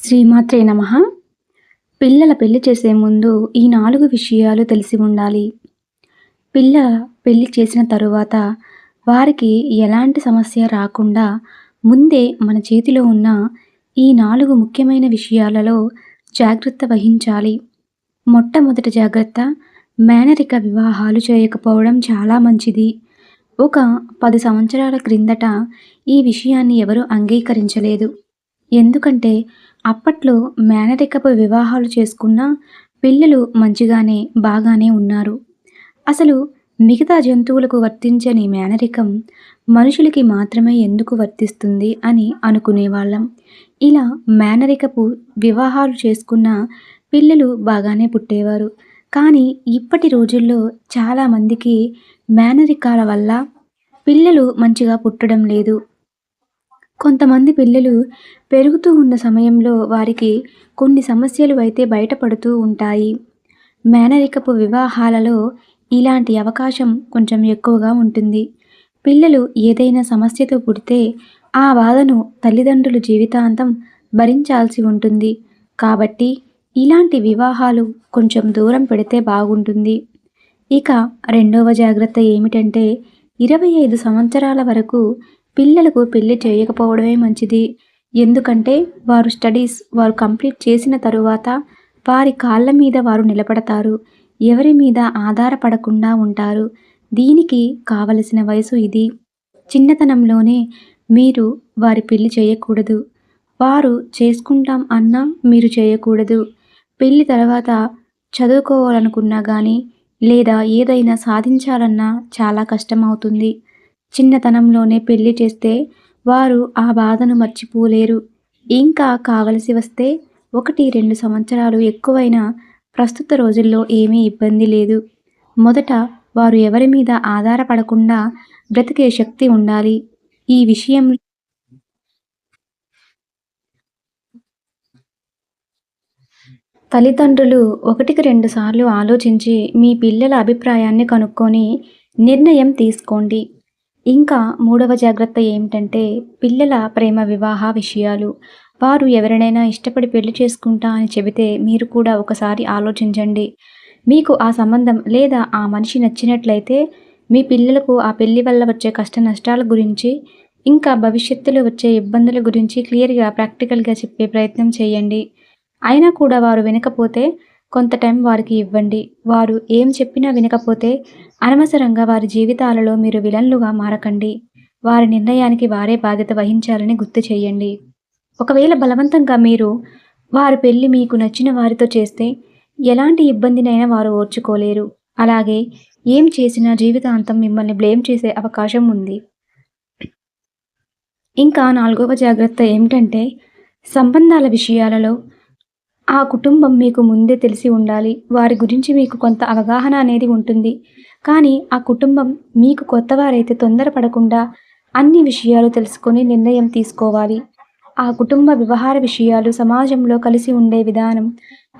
శ్రీమాత్రే నమః. పిల్లల పెళ్లి చేసే ముందు ఈ 4 విషయాలు తెలిసి ఉండాలి. పిల్లల పెళ్లి చేసిన తరువాత వారికి ఎలాంటి సమస్య రాకుండా ముందే మన చేతిలో ఉన్న ఈ 4 ముఖ్యమైన విషయాలలో జాగ్రత్త వహించాలి. మొట్టమొదటి జాగ్రత్త, మేనరిక వివాహాలు చేయకపోవడం చాలా మంచిది. ఒక 10 సంవత్సరాల క్రిందట ఈ విషయాన్ని ఎవరూ అంగీకరించలేదు. ఎందుకంటే అప్పట్లో మేనరికపు వివాహాలు చేసుకున్న పిల్లలు మంచిగానే, బాగానే ఉన్నారు. అసలు మిగతా జంతువులకు వర్తించని మేనరికం మనుషులకి మాత్రమే ఎందుకు వర్తిస్తుంది అని అనుకునేవాళ్ళం. ఇలా మేనరికపు వివాహాలు చేసుకున్న పిల్లలు బాగానే పుట్టేవారు. కానీ ఇప్పటి రోజుల్లో చాలామందికి మేనరికాల వల్ల పిల్లలు మంచిగా పుట్టడం లేదు. కొంతమంది పిల్లలు పెరుగుతూ ఉన్న సమయంలో వారికి కొన్ని సమస్యలు అయితే బయటపడుతూ ఉంటాయి. మేనరికపు వివాహాలలో ఇలాంటి అవకాశం కొంచెం ఎక్కువగా ఉంటుంది. పిల్లలు ఏదైనా సమస్యతో పుడితే ఆ బాధను తల్లిదండ్రులు జీవితాంతం భరించాల్సి ఉంటుంది. కాబట్టి ఇలాంటి వివాహాలు కొంచెం దూరం పెడితే బాగుంటుంది. ఇక రెండవ జాగ్రత్త ఏమిటంటే 25 సంవత్సరాల వరకు పిల్లలకు పెళ్లి చేయకపోవడమే మంచిది. ఎందుకంటే వారు కంప్లీట్ చేసిన తరువాత వారి కాళ్ళ మీద వారు నిలబడతారు. ఎవరి మీద ఆధారపడకుండా ఉంటారు. దీనికి కావలసిన వయసు ఇది. చిన్నతనంలోనే మీరు వారి పెళ్లి చేయకూడదు. వారు చేసుకుంటాం అన్నా మీరు చేయకూడదు. పెళ్లి తర్వాత చదువుకోవాలనుకున్నా గానీ లేదా ఏదైనా సాధించాలన్నా చాలా కష్టమవుతుంది. చిన్నతనంలోనే పెళ్లి చేస్తే వారు ఆ బాధను మర్చిపోలేరు. ఇంకా కావలసి వస్తే 1, 2 సంవత్సరాలు ఎక్కువైనా ప్రస్తుత రోజుల్లో ఏమీ ఇబ్బంది లేదు. మొదట వారు ఎవరి మీద ఆధారపడకుండా బ్రతికే శక్తి ఉండాలి. ఈ విషయం తల్లిదండ్రులు 1కి 2 సార్లు ఆలోచించి మీ పిల్లల అభిప్రాయాన్ని కనుక్కొని నిర్ణయం తీసుకోండి. ఇంకా మూడవ జాగ్రత్త ఏమిటంటే పిల్లల ప్రేమ వివాహ విషయాలు. వారు ఎవరినైనా ఇష్టపడి పెళ్లి చేసుకుంటా అని చెబితే మీరు కూడా ఒకసారి ఆలోచించండి. మీకు ఆ సంబంధం లేదా ఆ మనిషి నచ్చినట్లయితే మీ పిల్లలకు ఆ పెళ్లి వల్ల వచ్చే కష్ట నష్టాల గురించి, ఇంకా భవిష్యత్తులో వచ్చే ఇబ్బందుల గురించి క్లియర్‌గా, ప్రాక్టికల్‌గా చెప్పే ప్రయత్నం చేయండి. అయినా కూడా వారు వినకపోతే కొంత టైం వారికి ఇవ్వండి. వారు ఏం చెప్పినా వినకపోతే అనవసరంగా వారి జీవితాలలో మీరు విలన్లుగా మారకండి. వారి నిర్ణయానికి వారే బాధ్యత వహించాలని గుర్తు చేయండి. ఒకవేళ బలవంతంగా మీరు వారి పెళ్లి మీకు నచ్చిన వారితో చేస్తే ఎలాంటి ఇబ్బందినైనా వారు ఓర్చుకోలేరు. అలాగే ఏం చేసినా జీవితాంతం మిమ్మల్ని బ్లేమ్ చేసే అవకాశం ఉంది. ఇంకా నాలుగవ జాగ్రత్త ఏమిటంటే సంబంధాల విషయాలలో ఆ కుటుంబం మీకు ముందే తెలిసి ఉండాలి. వారి గురించి మీకు కొంత అవగాహన అనేది ఉంటుంది. కానీ ఆ కుటుంబం మీకు కొత్తవారైతే తొందరపడకుండా అన్ని విషయాలు తెలుసుకొని నిర్ణయం తీసుకోవాలి. ఆ కుటుంబ వ్యవహార విషయాలు, సమాజంలో కలిసి ఉండే విధానం,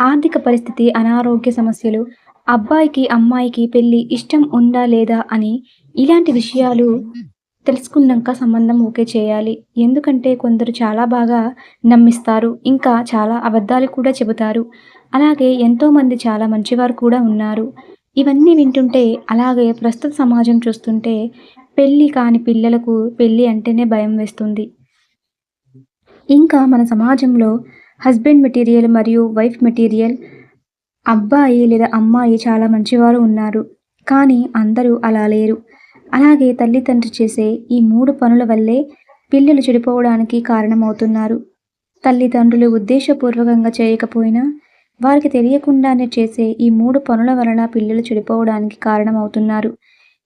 ఆర్థిక పరిస్థితి, అనారోగ్య సమస్యలు, అబ్బాయికి, అమ్మాయికి పెళ్లి ఇష్టం ఉందా లేదా అని ఇలాంటి విషయాలు తెలుసుకున్నాక సంబంధం ఓకే చేయాలి. ఎందుకంటే కొందరు చాలా బాగా నమ్మిస్తారు. ఇంకా చాలా అబద్ధాలు కూడా చెబుతారు. అలాగే ఎంతోమంది చాలా మంచివారు కూడా ఉన్నారు. ఇవన్నీ వింటుంటే అలాగే ప్రస్తుత సమాజం చూస్తుంటే పెళ్లి కాని పిల్లలకు పెళ్లి అంటేనే భయం వేస్తుంది. ఇంకా మన సమాజంలో హస్బెండ్ మెటీరియల్ మరియు వైఫ్ మెటీరియల్, అబ్బాయి లేదా అమ్మాయి చాలా మంచివారు ఉన్నారు. కానీ అందరూ అలా లేరు. అలాగే తల్లిదండ్రి చేసే ఈ 3 పనుల వల్లే పిల్లలు చెడిపోవడానికి కారణమవుతున్నారు. తల్లిదండ్రులు ఉద్దేశపూర్వకంగా చేయకపోయినా వారికి తెలియకుండానే చేసే ఈ 3 పనుల వలన పిల్లలు చెడిపోవడానికి కారణమవుతున్నారు.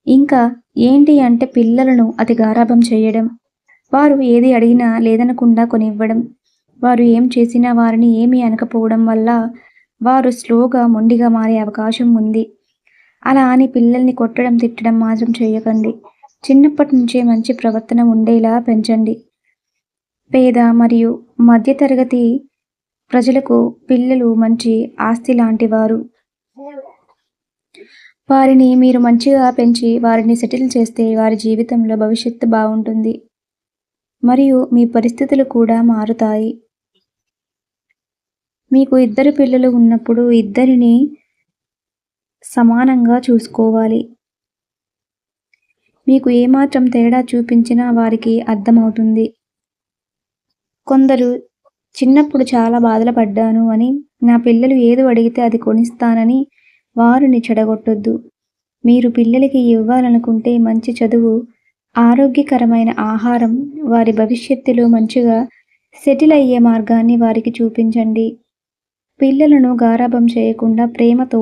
ఇంకా ఏంటి అంటే పిల్లలను అతి గారాబం చేయడం. వారు ఏది అడిగినా లేదనకుండా కొనివ్వడం. వారు ఏం చేసినా వారిని ఏమీ అనకపోవడం వల్ల వారు స్లోగా మొండిగా మారే అవకాశం ఉంది. అలా అని పిల్లల్ని కొట్టడం, తిట్టడం మాత్రం చేయకండి. చిన్నప్పటి నుంచే మంచి ప్రవర్తన ఉండేలా పెంచండి. పేద మరియు మధ్యతరగతి ప్రజలకు పిల్లలు మంచి ఆస్తి లాంటివారు. వారిని మీరు మంచిగా పెంచి వారిని సెటిల్ చేస్తే వారి జీవితంలో భవిష్యత్తు బావుంటుంది. మరియు మీ పరిస్థితులు కూడా మారుతాయి. మీకు ఇద్దరు పిల్లలు ఉన్నప్పుడు ఇద్దరిని సమానంగా చూసుకోవాలి. మీకు ఏమాత్రం తేడా చూపించినా వారికి అర్థమవుతుంది. కొందరు చిన్నప్పుడు చాలా బాధలు పడ్డాను అని, నా పిల్లలు ఏది అడిగితే అది కొనిస్తానని వారిని చెడగొట్టొద్దు. మీరు పిల్లలకి ఇవ్వాలనుకుంటే మంచి చదువు, ఆరోగ్యకరమైన ఆహారం, వారి భవిష్యత్తులో మంచిగా సెటిల్ అయ్యే మార్గాన్ని వారికి చూపించండి. పిల్లలను గారాబం చేయకుండా ప్రేమతో,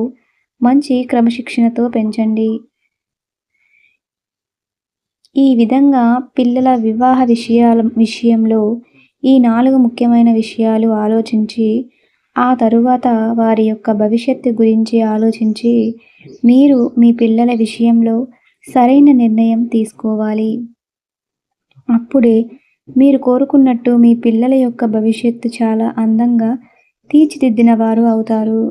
మంచి క్రమశిక్షణతో పెంచండి. ఈ విధంగా పిల్లల వివాహ విషయంలో ఈ 4 ముఖ్యమైన విషయాలు ఆలోచించి, ఆ తరువాత వారి యొక్క భవిష్యత్తు గురించి ఆలోచించి, మీరు మీ పిల్లల విషయంలో సరైన నిర్ణయం తీసుకోవాలి. అప్పుడే మీరు కోరుకున్నట్టు మీ పిల్లల యొక్క భవిష్యత్తు చాలా అందంగా తీర్చిదిద్దిన వారు అవుతారు.